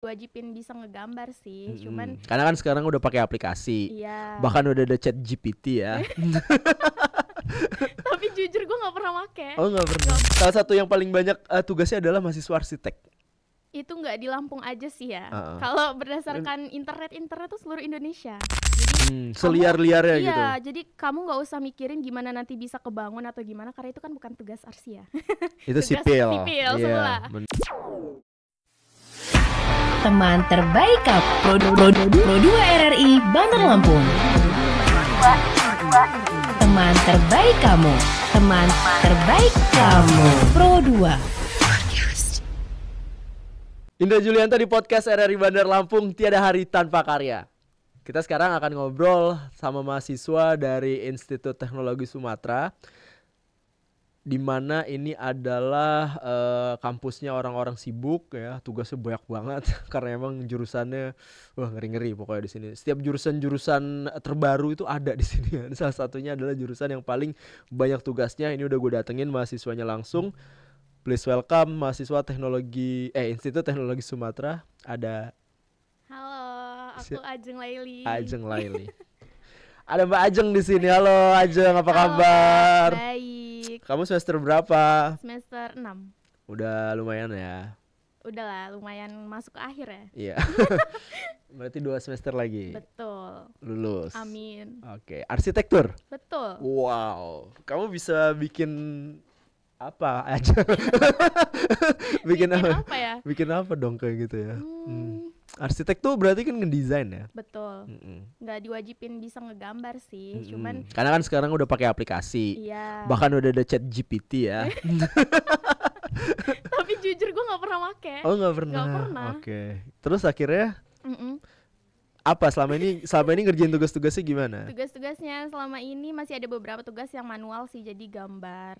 wajibin bisa ngegambar sih, cuman Karena kan sekarang udah pakai aplikasi. iya. Bahkan udah ada chat GPT ya. Tapi jujur gue nggak pernah make. Oh nggak pernah. Salah satu yang paling banyak tugasnya adalah mahasiswa arsitek. Itu nggak di Lampung aja sih ya. Uh-uh. Kalau berdasarkan internet tuh seluruh Indonesia. Jadi Seliar-liarnya iya, gitu. jadi kamu nggak usah mikirin gimana nanti bisa kebangun atau gimana, karena itu kan bukan tugas arsi ya. Itu Tugas sipil. sipil semula. Teman terbaik Pro 2 RRI Bandar Lampung. Teman terbaik kamu. Teman terbaik kamu. Pro 2. Indra Julianta di podcast RRI Bandar Lampung, tiada hari tanpa karya. Kita sekarang akan ngobrol sama mahasiswa dari Institut Teknologi Sumatera, di mana ini adalah kampusnya orang-orang sibuk ya, tugasnya banyak banget karena emang jurusannya ngeri-ngeri pokoknya di sini. Setiap jurusan terbaru itu ada di sini ya. Salah satunya adalah jurusan yang paling banyak tugasnya. Ini udah gue datengin mahasiswanya langsung. Please welcome mahasiswa Institut Teknologi Sumatera. Ada Halo, aku Ajeng Laili. Ajeng Laili. Ada Mbak Ajeng di sini. Halo Ajeng, apa Halo, kabar? baik. Kamu semester berapa? Semester 6. Udah lumayan ya. Udahlah, lumayan masuk ke akhir ya. Iya. Berarti 2 semester lagi. Betul. Lulus. Amin. Oke, arsitektur. Betul. Wow. Kamu bisa bikin apa aja? bikin apa? Apa ya? Bikin apa dong kayak gitu ya? Arsitek tuh berarti kan ngedesain ya? Betul. Nggak diwajibin bisa ngegambar sih, cuman karena kan sekarang udah pakai aplikasi. iya. Bahkan udah ada chat GPT ya. Tapi jujur gue nggak pernah make. Oh nggak pernah. Nggak pernah. Oke. Terus akhirnya apa selama ini ngerjain tugas-tugasnya gimana? Tugas-tugasnya selama ini masih ada beberapa tugas yang manual sih, jadi gambar.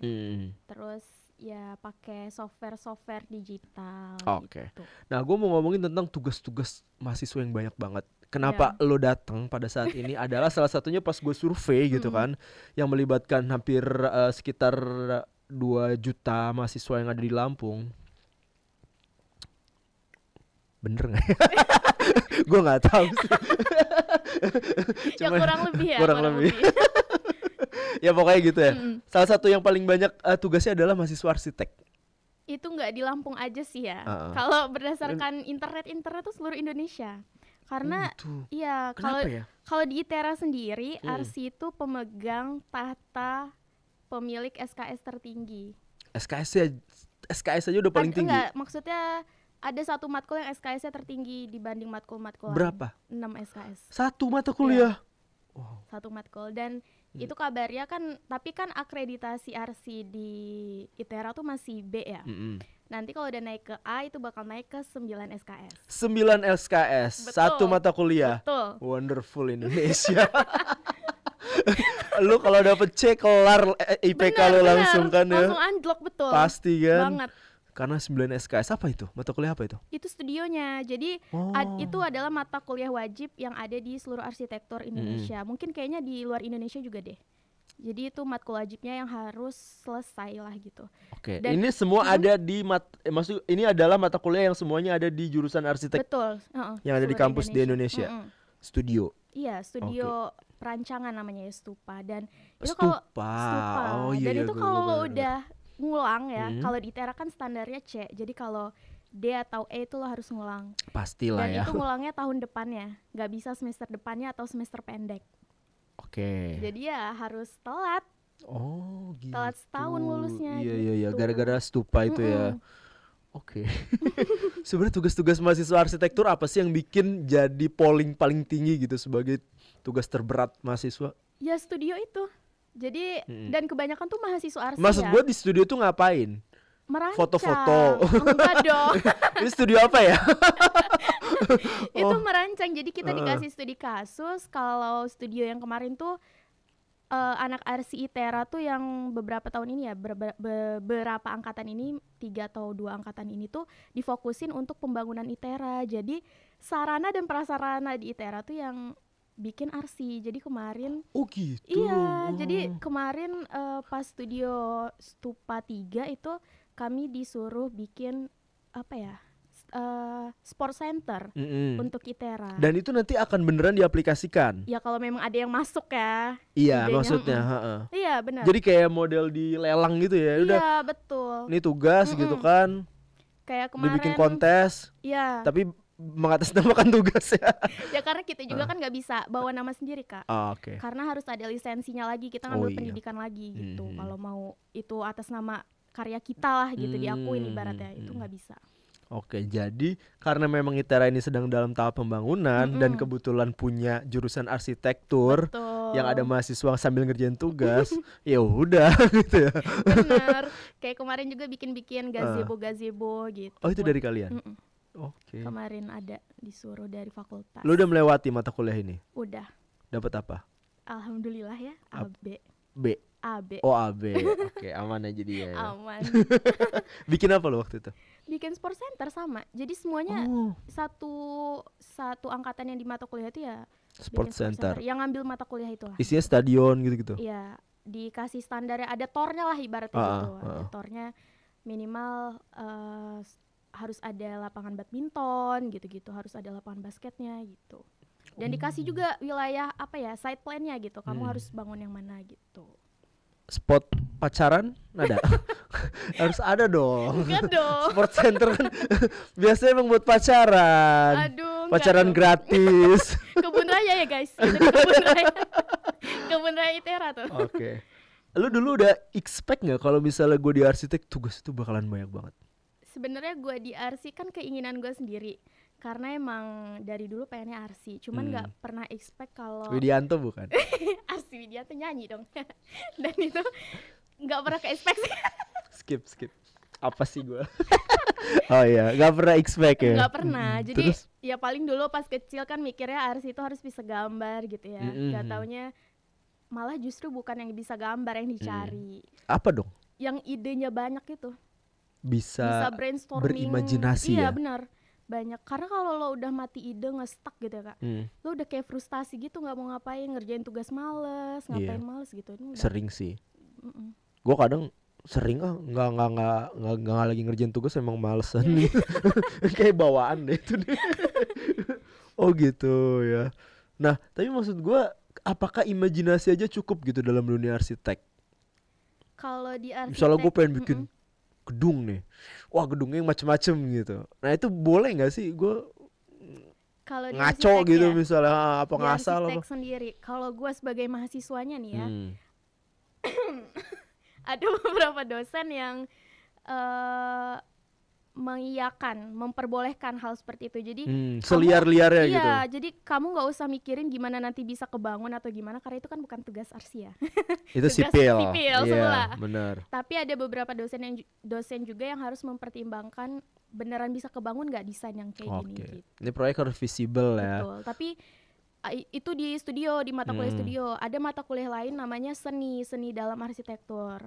Terus ya pakai software digital. Oke. Gitu. Nah, gue mau ngomongin tentang tugas-tugas mahasiswa yang banyak banget. Kenapa lo datang pada saat ini adalah salah satunya pas gue survei gitu kan, yang melibatkan hampir sekitar 2 juta mahasiswa yang ada di Lampung. Bener nggak? Gue nggak tahu sih. Ya kurang lebih ya. Kurang lebih. Ya pokoknya gitu ya. Salah satu yang paling banyak tugasnya adalah mahasiswa arsitek. Itu nggak di Lampung aja sih ya. Kalau berdasarkan internet tuh seluruh Indonesia. Karena iya, kalau di ITERA sendiri arsi itu pemegang tahta pemilik SKS tertinggi. SKS aja udah paling tinggi. Enggak, maksudnya ada satu matkul yang SKS-nya tertinggi dibanding matkul-matkul lain. Berapa? 6 SKS. Satu mata kuliah. Wow. Satu matkul, dan itu kabarnya kan, tapi kan akreditasi arsi di ITERA tuh masih B ya. Nanti kalau udah naik ke A itu bakal naik ke 9 SKS. 9 SKS, Betul. satu mata kuliah. Betul. Wonderful Indonesia. Lu kalau dapet C kelar IPK lu langsung kan ya. Langsung anjlok, betul. Pasti kan. Banget. Karena 9 SKS apa itu? Mata kuliah apa itu? Itu studionya. Jadi itu adalah mata kuliah wajib yang ada di seluruh arsitektur Indonesia. Mungkin kayaknya di luar Indonesia juga deh. Jadi itu matkul wajibnya yang harus selesai lah gitu. Oke. Dan ini semua ada di maksud ini adalah mata kuliah yang semuanya ada di jurusan arsitek. Betul. Yang ada di kampus di Indonesia. Studio. Iya, studio perancangan namanya ya, Stupa. Dan itu Stupa. kalau Oh iya. dan itu kalau udah ngulang ya, kalau di ITERA kan standarnya C. Jadi kalau D atau E itu lo harus ngulang. Pastilah dan ya. itu ngulangnya tahun depannya, nggak bisa semester depannya atau semester pendek. Oke. Jadi ya harus telat. Oh gitu. Telat setahun lulusnya. Iya. gitu. Gara-gara Stupa itu ya. Oke. Sebenarnya tugas-tugas mahasiswa arsitektur apa sih yang bikin jadi polling paling tinggi gitu sebagai tugas terberat mahasiswa? Ya studio itu. Jadi dan kebanyakan tuh mahasiswa arsi. Maksud gue di studio tuh ngapain? Merancang. Foto-foto. Enggak dong. Ini studio apa ya? Itu merancang. Jadi kita dikasih studi kasus. Kalau studio yang kemarin tuh anak arsi ITERA tuh yang beberapa tahun ini ya, beberapa angkatan ini, 3 atau 2 angkatan ini tuh difokusin untuk pembangunan ITERA. Jadi sarana dan prasarana di ITERA tuh yang bikin arsi. Jadi kemarin gitu. Iya, jadi kemarin pas studio Stupa 3 itu kami disuruh bikin apa ya, sport center untuk ITERA. Dan itu nanti akan beneran diaplikasikan. Ya kalau memang ada yang masuk ya. Iya, idenya. maksudnya, Iya benar. Jadi kayak model di lelang gitu ya. Udah, iya betul. ini tugas gitu kan. Kayak kemarin. Dibikin kontes. Iya. Tapi mengatasnamakan tugas ya. Ya karena kita juga kan nggak bisa bawa nama sendiri Kak. Oke. Karena harus ada lisensinya lagi, kita ngambil pendidikan lagi gitu. Kalau mau itu atas nama karya kita lah gitu diakuin ibaratnya, itu nggak bisa. Oke, jadi karena memang ITERA ini sedang dalam tahap pembangunan dan kebetulan punya jurusan arsitektur. Betul. Yang ada mahasiswa sambil ngerjain tugas, ya udah gitu ya. Bener. Kayak kemarin juga bikin gazebo gitu. Oh itu dari kalian? Oke. Kemarin ada disuruh dari fakultas. Lu udah melewati mata kuliah ini? Udah. Dapat apa? Alhamdulillah ya, AB. B. AB. Oh AB. Oke, aman aja dia ya. Aman. Bikin apa lo waktu itu? Bikin sport center sama. Jadi semuanya satu angkatan yang di mata kuliah itu ya Sport center. Yang ngambil mata kuliah itulah. Isinya stadion gitu-gitu. Iya, dikasih standarnya, ada tornya lah ibaratnya gitu. Ada tornya minimal harus ada lapangan badminton gitu-gitu, harus ada lapangan basketnya gitu. Dan dikasih juga wilayah apa ya, side plan-nya gitu. Kamu harus bangun yang mana gitu. Spot pacaran ada? Harus ada dong. Enggak dong. Sport center kan biasanya emang buat pacaran. Aduh, pacaran gratis. Kebun raya ya guys. Itu di kebun raya. Kebun raya ITERA tuh. Oke. Lu dulu udah expect nggak kalau misalnya gue di arsitek tugas itu bakalan banyak banget? Sebenarnya gue di arsi kan keinginan gue sendiri. Karena emang dari dulu pengennya arsi, cuman nggak pernah expect kalau Widianto bukan? Arsi Widianto nyanyi dong. Dan itu nggak pernah ke expect sih. Skip. Apa sih gue? Oh iya, nggak pernah expect ya? Nggak pernah. Jadi Terus? ya paling dulu pas kecil kan mikirnya arsi itu harus bisa gambar gitu ya. Nggak taunya malah justru bukan yang bisa gambar yang dicari. Apa dong? Yang idenya banyak itu. Bisa brainstorming. Berimajinasi iya, ya? benar. Banyak, karena kalau lo udah mati ide nge-stuck gitu ya Kak, lo udah kayak frustasi gitu, nggak mau ngapain, ngerjain tugas males, ngapain males gitu. Ini udah. Sering sih. Gue kadang sering nggak lagi ngerjain tugas emang malesan nih. Kayak bawaan deh itu deh. Oh gitu ya. Nah tapi maksud gue, apakah imajinasi aja cukup gitu dalam dunia arsitek? Kalau di arsitek, misalnya gue pengen bikin gedung nih, wah gedungnya yang macem-macem gitu. Nah itu boleh nggak sih gue ngaco gitu ya, misalnya apa ngasal apa? Sendiri. Kalau gue sebagai mahasiswanya nih ya, ada beberapa dosen yang mengiyakan, memperbolehkan hal seperti itu. Jadi seliar-liarnya gitu. Iya, jadi kamu nggak usah mikirin gimana nanti bisa kebangun atau gimana, karena itu kan bukan tugas arsi ya. Itu sipil semula. Benar. Tapi ada beberapa dosen juga yang harus mempertimbangkan beneran bisa kebangun nggak desain yang kayak gini. Gitu. Ini proyek harus visible ya. Betul. Tapi itu di studio, di mata kuliah studio. Ada mata kuliah lain namanya seni dalam arsitektur.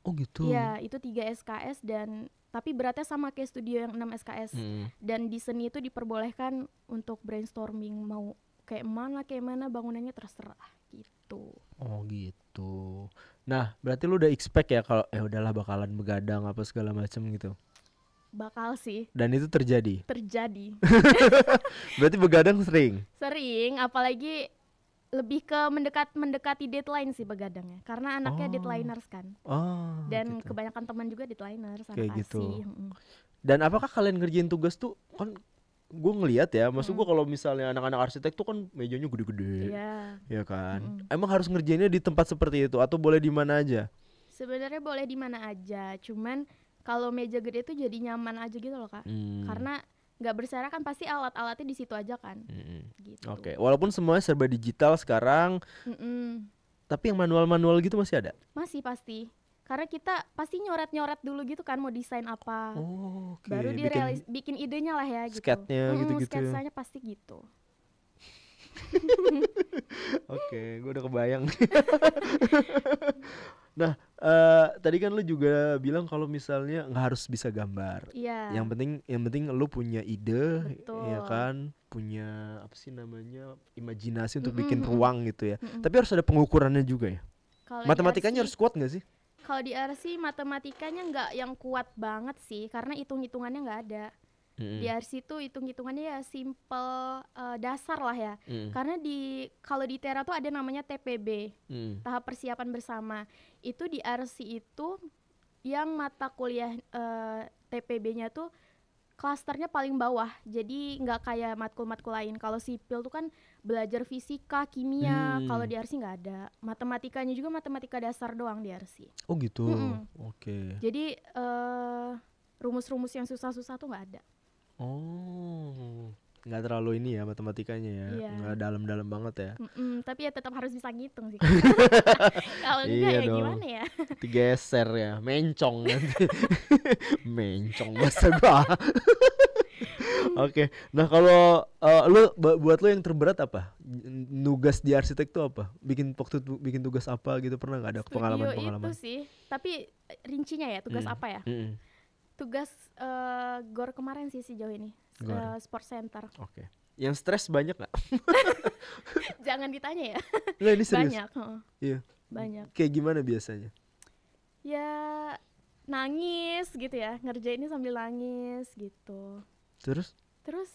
Oh gitu. Iya, itu 3 SKS dan tapi beratnya sama kayak studio yang 6 SKS. Dan di seni itu diperbolehkan untuk brainstorming, mau kayak mana bangunannya terserah gitu. Oh gitu. Nah, berarti lu udah expect ya kalau udahlah bakalan begadang apa segala macam gitu. Bakal sih. Dan itu terjadi. Berarti begadang sering. Sering, apalagi lebih ke mendekati deadline sih begadangnya, karena anaknya deadliners kan. Dan gitu. Kebanyakan teman juga deadliners kayak anak gitu. ASI. Dan apakah kalian ngerjain tugas tuh kan? Gue ngelihat ya, maksud gue kalau misalnya anak-anak arsitek tuh kan mejanya gede-gede, ya kan. Emang harus ngerjainnya di tempat seperti itu atau boleh di mana aja? Sebenarnya boleh di mana aja, cuman kalau meja gede itu jadi nyaman aja gitu loh Kak. Karena nggak berserakan, pasti alat-alatnya di situ aja kan. Gitu. Oke. Walaupun semuanya serba digital sekarang, tapi yang manual gitu masih ada? Masih pasti. Karena kita pasti nyoret dulu gitu kan, mau desain apa. Baru bikin idenya lah ya gitu. Sketnya gitu-gitu. Sketsanya pasti gitu. Oke, gue udah kebayang. Nah, tadi kan lu juga bilang kalau misalnya nggak harus bisa gambar. Iya. Yang penting lu punya ide, betul. ya kan, punya apa sih namanya, imajinasi untuk bikin ruang gitu ya. Tapi harus ada pengukurannya juga ya. Kalo matematikanya harus kuat nggak sih? Kalau di RC matematikanya nggak yang kuat banget sih, karena hitung-hitungannya nggak ada. Di RC itu hitung-hitungannya ya simple, dasar lah ya. Karena kalau di ITERA tuh ada namanya TPB, tahap persiapan bersama. Itu di RC itu yang mata kuliah TPB-nya tuh klasternya paling bawah. Jadi nggak kayak matkul-matkul lain. Kalau sipil tuh kan belajar fisika, kimia. Kalau di RC nggak ada. Matematikanya juga matematika dasar doang di RC. Oh gitu. Oke. Jadi rumus-rumus yang susah-susah tuh nggak ada. Oh, nggak terlalu ini ya matematikanya ya, Iya. nggak dalam-dalam banget ya. Tapi ya tetap harus bisa ngitung sih. Kalau enggak Iya ya dong. gimana ya? Digeser ya, mencong nanti. Mencong bahasa gua. Oke, nah kalau buat lu yang terberat apa? Nugas di arsitek tuh apa? Bikin tugas apa gitu, pernah nggak ada Studio pengalaman-pengalaman? itu sih. Tapi rincinya ya tugas apa ya? Tugas GOR kemarin sih sejauh ini. GOR. Sport Center. Oke. Yang stres banyak nggak? Jangan ditanya ya. Nggak, ini serius. Banyak. Iya. Banyak. Kayak gimana biasanya? Ya nangis gitu ya. Ngerjainnya sambil nangis gitu. Terus? Terus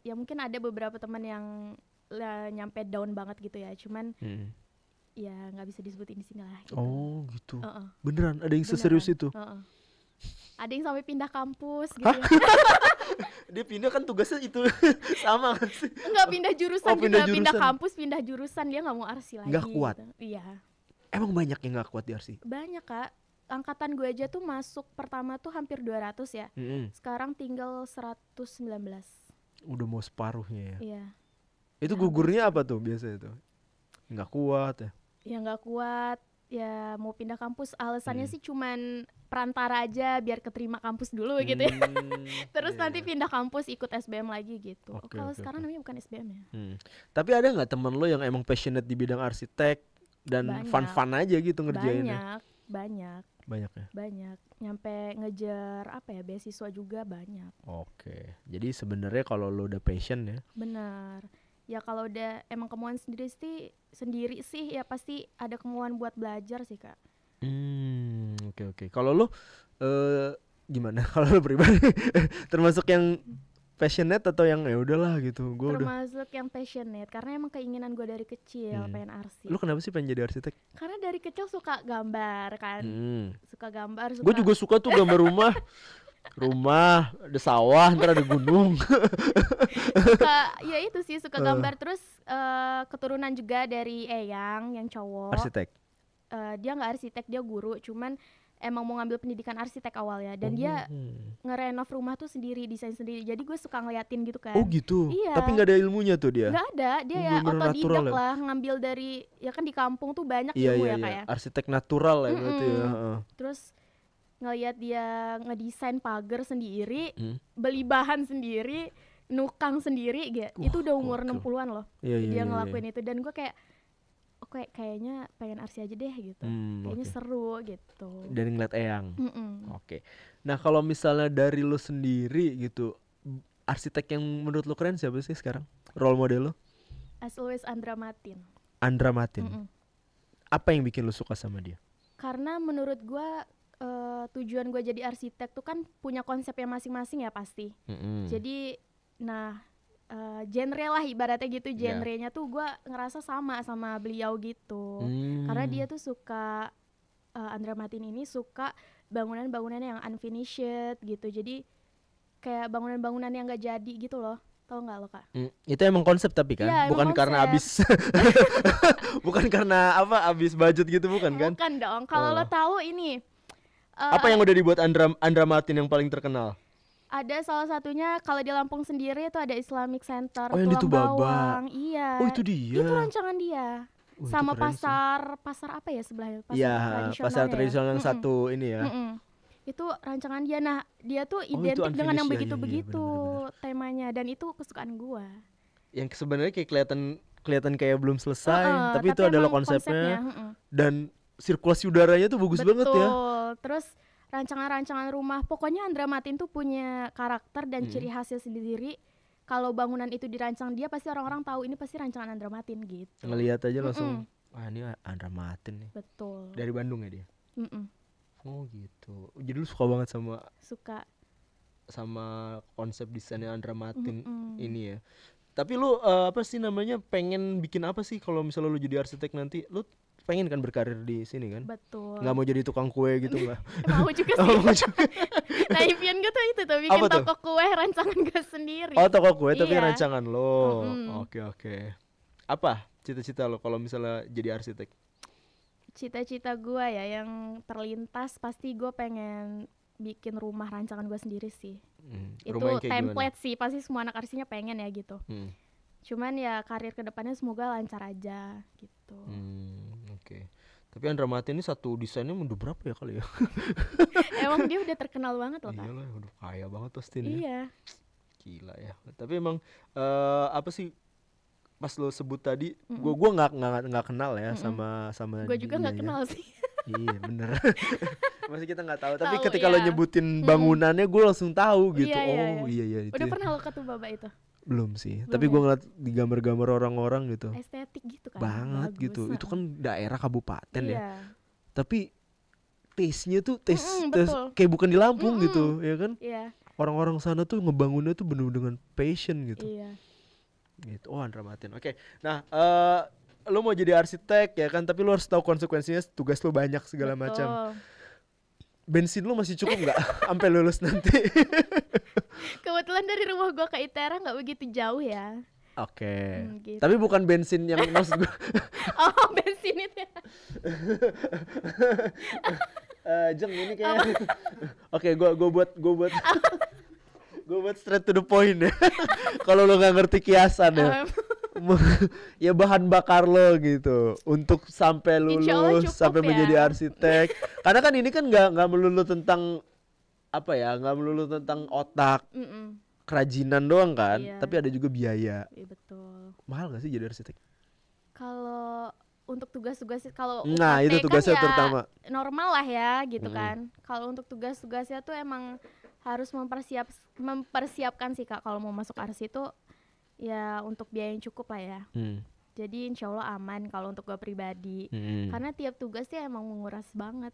ya mungkin ada beberapa teman yang nyampe down banget gitu ya. Cuman ya nggak bisa disebutin di sini lah gitu. Oh gitu. Beneran ada yang seserius itu? Ada yang sampai pindah kampus gitu ya. Dia pindah kan tugasnya itu sama kan sih? Enggak, pindah jurusan Oh, pindah juga, pindah jurusan. kampus, pindah jurusan, dia nggak mau arsi lagi. Nggak kuat? Gitu. Iya, Emang banyak yang nggak kuat di RC? banyak Kak. Angkatan gue aja tuh masuk pertama tuh hampir 200 ya. Sekarang tinggal 119. Udah mau separuhnya ya. Iya. Itu gugurnya apa tuh biasanya tuh? Nggak kuat ya? Ya nggak kuat, ya mau pindah kampus. Alasannya sih cuman perantara aja biar keterima kampus dulu gitu ya. Terus nanti pindah kampus ikut SBM lagi gitu. Oke, Kalau oke, sekarang oke. namanya bukan SBM ya. Tapi ada nggak temen lo yang emang passionate di bidang arsitek dan Banyak. fun-fun aja gitu ngerjainnya? Banyak. Banyak ya? Nyampe ngejar apa ya, beasiswa juga banyak. Oke, jadi sebenarnya kalau lo udah passion ya. Benar. Ya kalau udah emang kemauan sendiri sih ya pasti ada kemauan buat belajar sih Kak. Oke. Kalau lo gimana? Kalau lo pribadi termasuk yang passionate atau yang ya udahlah gitu? Gue udah. Termasuk yang passionate karena emang keinginan gue dari kecil pengen arsip. Lo kenapa sih pengen jadi arsitek? Karena dari kecil suka gambar kan. Suka gambar, Gue juga suka tuh gambar rumah. Rumah, ada sawah, ntar ada gunung. ya itu sih suka gambar. Terus keturunan juga dari Eyang yang cowok. Arsitek. Dia nggak arsitek, dia guru, cuman emang mau ngambil pendidikan arsitek awalnya. Dan dia ngerenov rumah tuh sendiri, desain sendiri. Jadi gue suka ngeliatin gitu kan. Oh gitu. Iya. Tapi nggak ada ilmunya tuh dia. Nggak ada, dia ya bener-bener otodidak natural ya? lah, ngambil dari ya kan di kampung tuh banyak Iya, ilmu iya, ya iya. kayak. Arsitek natural ya berarti ya. Terus ngeliat dia ngedesain pagar sendiri, beli bahan sendiri, nukang sendiri gitu. Itu udah umur gokil. 60-an loh. Iya, iya, Dia iya, ngelakuin itu dan gue kayak kayaknya pengen arsi aja deh gitu. Kayaknya oke. seru gitu. Dan ngeliat Eyang. Mm-mm. Oke. Nah kalau misalnya dari lo sendiri gitu, arsitek yang menurut lo keren siapa sih sekarang? Role model lo? As always Andra Matin. Andra Matin. Mm-mm. Apa yang bikin lo suka sama dia? Karena menurut gue tujuan gue jadi arsitek tuh kan punya konsepnya masing-masing ya pasti. Jadi genre lah ibaratnya gitu, genrenya tuh gue ngerasa sama beliau gitu. Karena dia tuh suka Andra Matin ini suka bangunan-bangunan yang unfinished gitu. Jadi kayak bangunan-bangunan yang gak jadi gitu loh. Tahu nggak lo Kak? Itu emang konsep tapi kan? Iya, Bukan emang karena konsep. bukan karena abis budget gitu bukan kan? Bukan dong. Kalau lo tahu ini Apa yang udah dibuat Andra Matin yang paling terkenal? ada salah satunya kalau di Lampung sendiri itu ada Islamic Center, Oh, yang di Tulang Tubaba. Bawang. Iya. Oh, itu dia. Itu rancangan dia. Itu Sama keren sih. pasar apa ya sebelahnya? Iya, pasar tradisionalnya tradisional ya. yang satu ini ya. Itu rancangan dia. Nah, dia tuh itu identik dengan yang unfinished, ya, begitu-begitu bener. temanya dan itu kesukaan gua. Yang sebenarnya kayak kelihatan kayak belum selesai, tapi itu tapi adalah emang konsepnya. konsepnya. Dan sirkulasi udaranya tuh bagus banget ya. Terus rancangan-rancangan rumah, pokoknya Andra Matin tuh punya karakter dan ciri khasnya sendiri. Kalau bangunan itu dirancang dia, pasti orang-orang tahu ini pasti rancangan Andra Matin gitu. Ngelihat aja langsung, wah ini Andra Matin nih. Betul. Dari Bandung ya dia. Mm-mm. Oh gitu. Jadi lu suka banget sama Suka. sama konsep desainnya Andra Matin ini ya. Tapi lu apa sih namanya, pengen bikin apa sih kalau misalnya lu jadi arsitek nanti? Lu pengen kan berkarir di sini kan? Betul. Nggak mau jadi tukang kue gitu nggak? Mau juga sih. Mau juga. Nah impian gue tuh itu tuh bikin Apa tuh? toko kue rancangan gue sendiri. Oh toko kue tapi Iya. rancangan lo. Mm-mm. Oke. Apa cita-cita lo kalau misalnya jadi arsitek? Cita-cita gue ya yang terlintas pasti gue pengen bikin rumah rancangan gue sendiri sih. Itu Rumah yang kayak template sih, pasti semua anak arsinya pengen ya gitu. Cuman ya karir kedepannya semoga lancar aja gitu. Oke. Tapi Andra Matin ini satu desainnya udah berapa ya kali ya? Emang dia udah terkenal banget loh kan? Iyalah, udah kaya banget pasti nih. Iya. Gila ya. Tapi emang apa sih pas lo sebut tadi, gua nggak kenal ya sama Gue juga nggak dianya. kenal sih. Iya bener. Masih kita nggak tahu. Tapi Tahu, ketika lo iya. nyebutin bangunannya, gue langsung tahu gitu. Iya, Oh iya itu. Udah ya. pernah lo ke Tubaba itu? Belum sih. Belum Tapi ya? gue ngeliat di gambar-gambar orang-orang gitu. Estetik gitu kan? Banget Bagus. gitu. Itu kan daerah kabupaten ya. Iya. Tapi taste-nya tuh taste betul. kayak bukan di Lampung gitu, ya kan? Iya. Orang-orang sana tuh ngebangunnya tuh bener dengan passion gitu. Iya. Gitu. Oh, Andra Matin. Oke. Nah, lo mau jadi arsitek ya kan, tapi lo harus tahu konsekuensinya, tugas lo banyak segala macam. Bensin lo masih cukup nggak sampai lulus nanti? Kebetulan dari rumah gue ke ITERA nggak begitu jauh ya. Oke. Gitu. Tapi bukan bensin yang maksud gue. Oh bensin itu ya. Jeng ini kayak. Oke, gue buat straight to the point ya. Kalau lo nggak ngerti kiasan ya. Ya bahan bakar lo gitu untuk sampai Insyaallah lulus, cukup sampai ya. menjadi arsitek. Karena kan ini kan nggak melulu tentang apa ya, nggak melulu tentang otak, kerajinan doang kan, Iya. tapi ada juga biaya. Iya betul. Mahal gak sih jadi arsitek? Kalau untuk tugas-tugas kalau Nah, UKT itu tugasnya kan ya terutama. normal lah ya gitu kan. Kalau untuk tugas-tugasnya tuh emang harus mempersiapkan sih Kak kalau mau masuk arsi itu ya untuk biaya yang cukup lah ya. Jadi insya Allah aman kalau untuk gue pribadi. Karena tiap tugasnya emang menguras banget.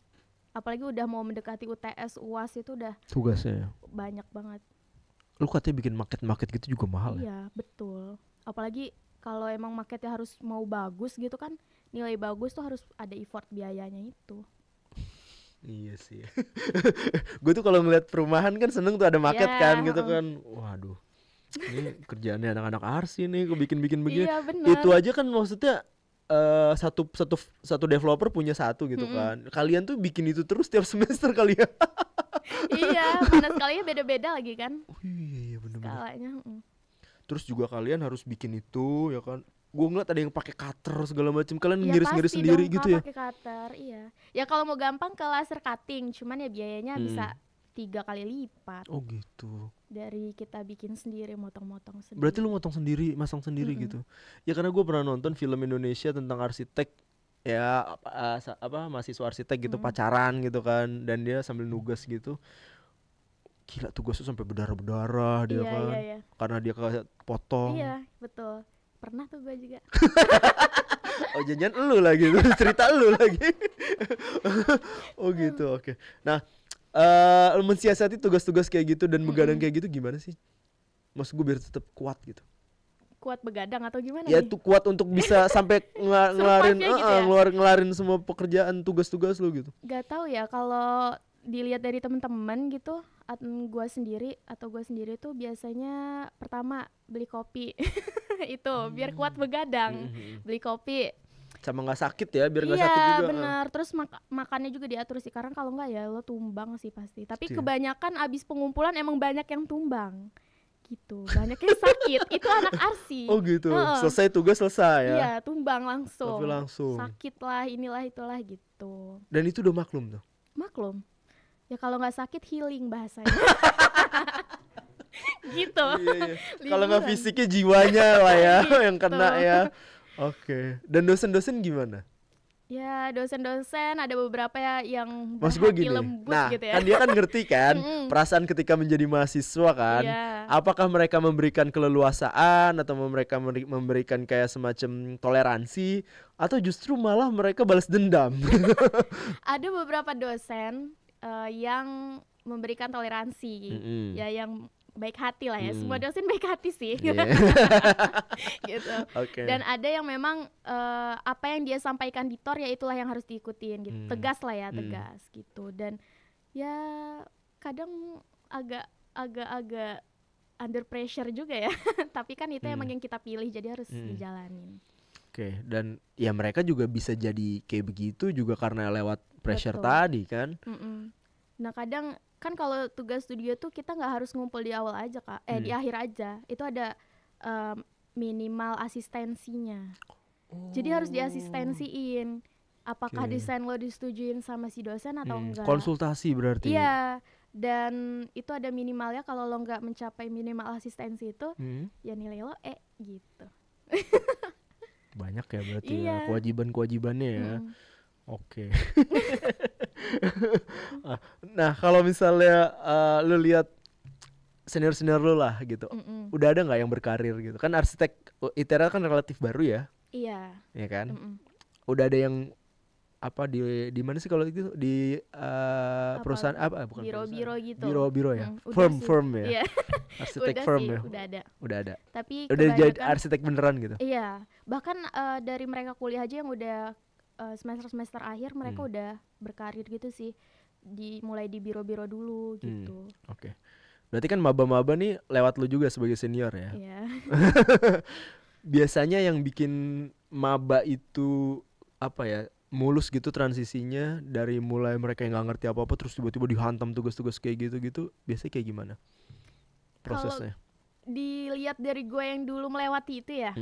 Apalagi udah mau mendekati UTS, UAS itu udah Tugasnya. banyak banget. Lu katanya bikin market gitu juga mahal ya? Iya betul. Apalagi kalau emang marketnya harus mau bagus gitu kan, nilai bagus tuh harus ada effort biayanya itu. Iya sih. Gue tuh kalau ngeliat perumahan kan seneng tuh ada market Ya, kan gitu kan. Waduh. Ini kerjaannya anak-anak arsi nih, gue bikin begini. Iya benar. Itu aja kan maksudnya satu developer punya satu gitu kan. Kalian tuh bikin itu terus tiap semester kali ya. Iya, mana sekalinya beda-beda lagi kan Oh iya bener-bener. skalanya. Terus juga kalian harus bikin itu ya kan. Gue ngeliat ada yang pakai cutter segala macam. Kalian Ya ngiris-ngiris pasti sendiri dong, gitu Kak, ya. pakai cutter, iya. Ya kalau mau gampang ke laser cutting, cuman ya biayanya bisa 3 kali lipat Oh gitu. dari kita bikin sendiri, motong-motong sendiri. Berarti lu motong sendiri, masang sendiri gitu. Ya karena gue pernah nonton film Indonesia tentang arsitek ya mahasiswa arsitek gitu pacaran gitu kan, dan dia sambil nugas gitu. Gila tugasnya sampai berdarah-berdarah dia Iya, kan. iya. Karena dia kepotong. Iya, betul. Pernah tuh gue juga. Oh jangan lu lagi tuh, cerita lu lagi. Oh gitu, oke. Nah, lu mensiasati tugas-tugas kayak gitu dan begadang kayak gitu gimana sih? Maksud gue biar tetap kuat gitu. Kuat begadang atau gimana Ya nih? tuh kuat untuk bisa sampai ngelarin Survive-nya gitu ya? ngelarin semua pekerjaan tugas-tugas lu gitu. Gak tahu ya kalau dilihat dari teman-teman gitu, gue sendiri tuh biasanya pertama beli kopi. Itu biar kuat begadang. Beli kopi. Sama nggak sakit ya, biar nggak Iya sakit juga. benar. Terus makannya juga diatur sih, karena kalau nggak ya lo tumbang sih pasti. Tapi Iya. kebanyakan abis pengumpulan emang banyak yang tumbang gitu, banyak yang sakit. Itu anak arsi. Oh gitu. Heeh. Selesai tugas selesai ya. Iya tumbang langsung. Tapi langsung. Sakit lah inilah itulah gitu. Dan itu udah maklum tuh. Maklum. Ya kalau nggak sakit healing bahasanya. Gitu. Iya. Kalau nggak Liburan. fisiknya jiwanya lah ya yang Gitu. kena ya. Oke. Dan dosen-dosen gimana? Ya dosen-dosen ada beberapa ya yang Maksud gue berhati gini. lembut Nah, gitu ya. kan dia kan ngerti kan perasaan ketika menjadi mahasiswa kan. Iya. Apakah mereka memberikan keleluasaan atau mereka memberikan kayak semacam toleransi atau justru malah mereka balas dendam? Ada beberapa dosen yang memberikan toleransi, Mm-mm. ya yang baik hati lah ya. Mm. Semua dosen baik hati sih, Iya. gitu. Oke. Dan ada yang memang apa yang dia sampaikan di tor ya itulah yang harus diikutin gitu. Tegas lah ya, tegas gitu. Dan ya kadang agak under pressure juga ya. Tapi kan itu emang yang kita pilih, jadi harus dijalanin. Oke, dan ya mereka juga bisa jadi kayak begitu juga karena lewat pressure Betul. tadi kan. Nah kadang kan kalau tugas studio tuh kita nggak harus ngumpul di awal aja Kak, di akhir aja. Itu ada minimal asistensinya. Jadi harus diasistensiin. Apakah desain lo disetujuin sama si dosen atau enggak? Konsultasi berarti. Iya. Dan itu ada minimalnya, kalau lo nggak mencapai minimal asistensi itu, ya nilai lo gitu. Banyak ya berarti Iya. ya kewajiban-kewajibannya ya. Oke. Nah kalau misalnya lu lihat senior-senior lu lah gitu, udah ada nggak yang berkarir gitu? Kan arsitek ITERA kan relatif baru ya, Iya. ya kan? Udah ada yang apa di mana sih kalau itu di perusahaan apa bukan Biro-biro perusahaan. gitu. Biro-biro ya, Udah sih. firm ya, Iya. arsitek Udah firm sih, ya, udah ada. Tapi udah jadi kebanyakan arsitek beneran gitu. iya, bahkan dari mereka kuliah aja yang udah semester akhir mereka udah berkarir gitu sih, mulai di biro-biro dulu gitu. Oke. Berarti kan maba-maba nih lewat lu juga sebagai senior ya. Iya. Biasanya yang bikin maba itu apa ya, mulus gitu transisinya dari mulai mereka yang nggak ngerti apa-apa terus tiba-tiba dihantam tugas-tugas kayak gitu-gitu, biasanya kayak gimana prosesnya? Dilihat dari gue yang dulu melewati itu ya.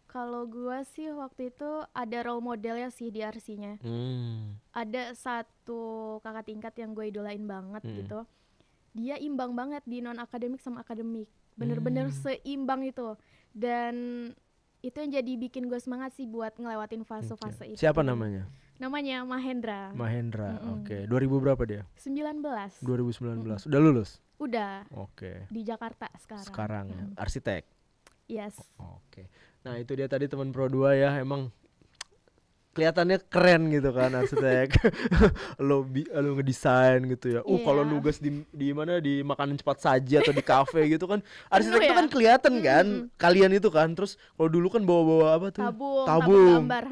Kalau gue sih waktu itu ada role modelnya sih di RC-nya. Ada satu kakak tingkat yang gue idolain banget gitu. Dia imbang banget di non akademik sama akademik, bener-bener seimbang itu. Dan itu yang jadi bikin gue semangat sih buat ngelewatin fase-fase itu. Siapa namanya? Namanya Mahendra. Oke. 2000 berapa dia? 19. 2019. Udah lulus? Udah. Oke. Di Jakarta sekarang. Ya. Arsitek. Yes. Oke. Nah itu dia tadi teman Pro 2 ya, emang kelihatannya keren gitu kan arsitek. lo ngedesain gitu ya. Kalau nugas di mana, di makanan cepat saji atau di kafe gitu kan, arsitek itu kan kelihatan kan kalian itu kan. Terus kalau dulu kan bawa-bawa apa tuh?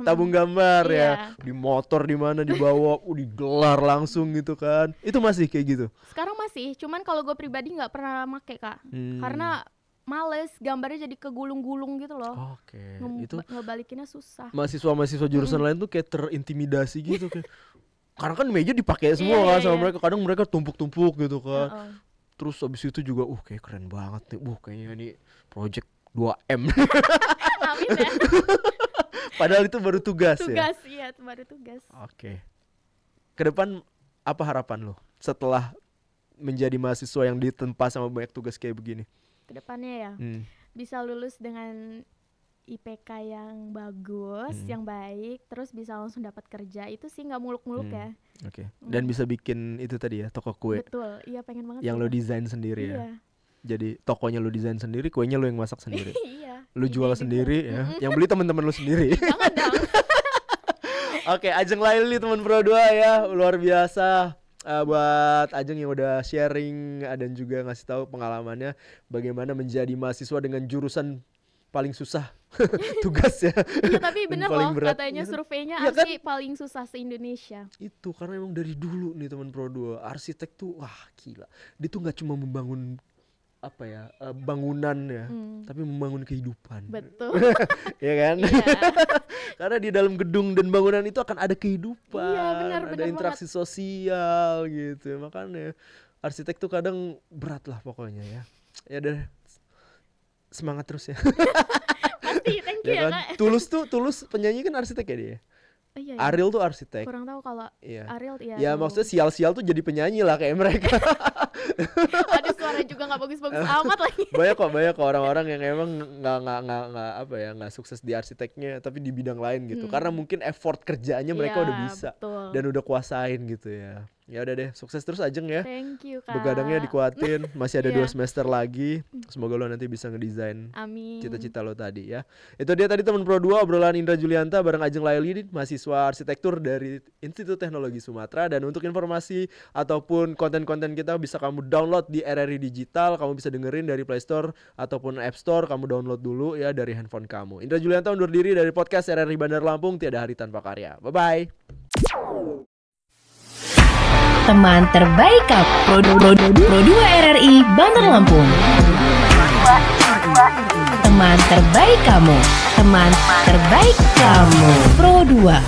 Tabung gambar ya. Di motor di mana dibawa, digelar langsung gitu kan. Itu masih kayak gitu? Sekarang masih, cuman kalau gue pribadi nggak pernah make Kak, karena males, gambarnya jadi kegulung-gulung gitu loh. Oke. Itu ngebalikinnya susah. Mahasiswa jurusan lain tuh kayak terintimidasi gitu kan. Karena kan meja dipakai semua kan sama mereka. Kadang mereka tumpuk-tumpuk gitu kan. Terus abis itu juga kayak keren banget nih. Kayaknya nih project 2M. Amin ya. Padahal itu baru tugas ya. Tugas, iya, baru tugas. Oke. Kedepan apa harapan lo setelah menjadi mahasiswa yang ditempa sama banyak tugas kayak begini? Kedepannya ya, bisa lulus dengan IPK yang bagus, yang baik, terus bisa langsung dapat kerja. Itu sih nggak muluk-muluk ya. Oke. Dan bisa bikin itu tadi ya, toko kue. Betul, iya pengen banget. Yang lo desain sendiri ya. Jadi tokonya lo desain sendiri, kuenya lo yang masak sendiri. Iya. Lo jual sendiri ya. Yang beli teman-teman lo sendiri. Jangan dong. Oke, Ajeng Laili teman Pro 2 ya, luar biasa. Buat Ajeng yang udah sharing dan juga ngasih tahu pengalamannya bagaimana menjadi mahasiswa dengan jurusan paling susah tugas ya. Iya tapi bener loh berat. katanya surveinya ya arsi kan? Paling susah se-Indonesia. Itu karena emang dari dulu nih teman Pro 2 arsitek tuh wah gila. Dia tuh nggak cuma membangun apa ya bangunan ya, tapi membangun kehidupan. Betul. Ya kan? Iya. Karena di dalam gedung dan bangunan itu akan ada kehidupan, iya, benar ada interaksi banget. Sosial gitu. Makanya arsitek tuh kadang berat lah pokoknya ya. Ya udah semangat terus ya. Pasti, thank you ya kan? Kak. Tulus penyanyi kan arsitek ya dia. Iya. Ariel tuh arsitek. Kurang tahu kalau Ariel ya. Ya maksudnya sial-sial tuh jadi penyanyi lah kayak mereka. Ada suara juga nggak bagus-bagus amat lagi. Banyak kok orang-orang yang emang nggak sukses di arsiteknya tapi di bidang lain gitu. Karena mungkin effort kerjanya mereka udah bisa betul. dan udah kuasain gitu ya. Ya udah deh, sukses terus Ajeng ya. Thank you Kak. Begadangnya dikuatin, masih ada 2 Iya. semester lagi. Semoga lo nanti bisa ngedesain Amin. cita-cita lo tadi ya. Itu dia tadi teman Pro 2 obrolan Indra Julianta bareng Ajeng Laili, mahasiswa arsitektur dari Institut Teknologi Sumatera. Dan untuk informasi ataupun konten-konten kita bisa kamu download di RRI Digital. Kamu bisa dengerin dari Play Store ataupun App Store. Kamu download dulu ya dari handphone kamu. Indra Julianta undur diri dari podcast RRI Bandar Lampung. Tiada hari tanpa karya. Bye-bye. Teman terbaik kamu. Pro 2 RRI Bandar Lampung. Teman terbaik kamu. Teman terbaik kamu. Pro 2.